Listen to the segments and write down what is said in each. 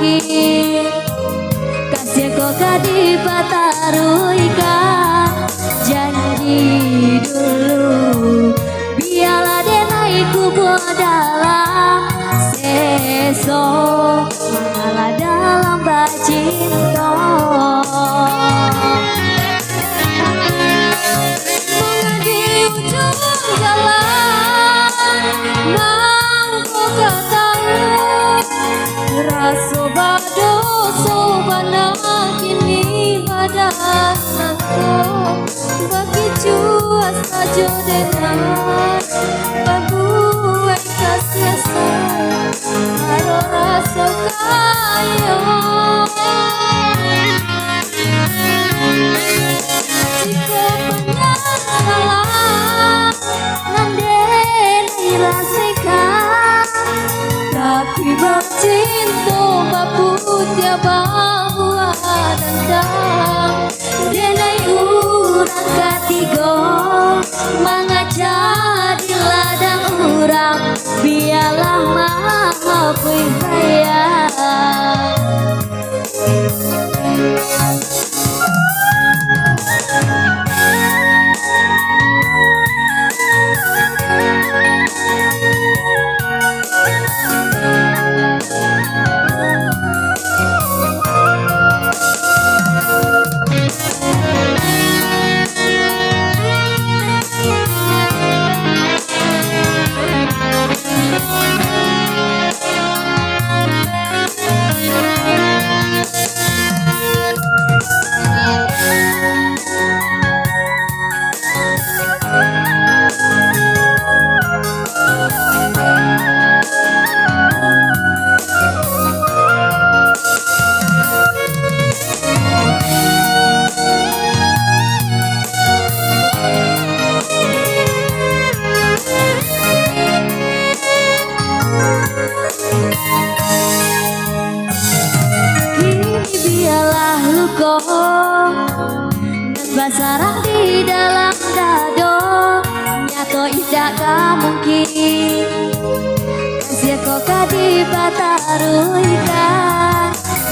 mungkin kasih kok kadi pataruikan janji dulu biarlah denaiku bodalah seso mengalah dalam bacinto mengerti ujung jalan nangko katamu raso bado sobana kini badan nangko bagi cuas saja dengan babuai kasih sayang karo rasa kayo jika penyesalan nanden irasikan tapi bercinta baput ya bahwa dendam denai urang katigo mengajar di ladang urang biarlah maafin saya. Basarah di dalam dado nyato tidak mungkin kasih kok kadi pataruikan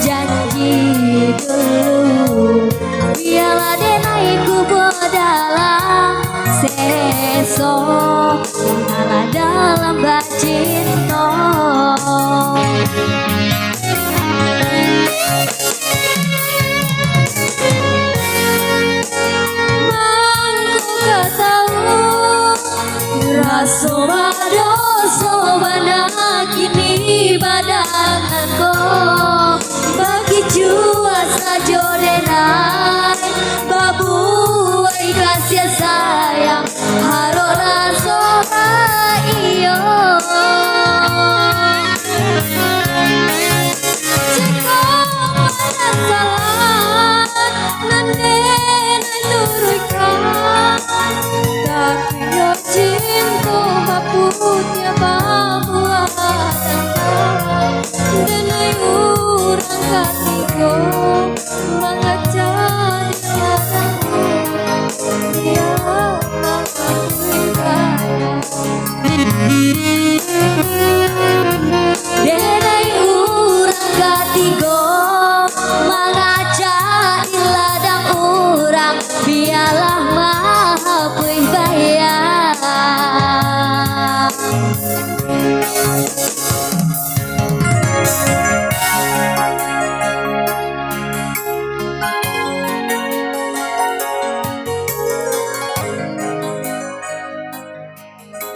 janji dulu biarlah denaiku bodalah seso mengalah dalam bacinto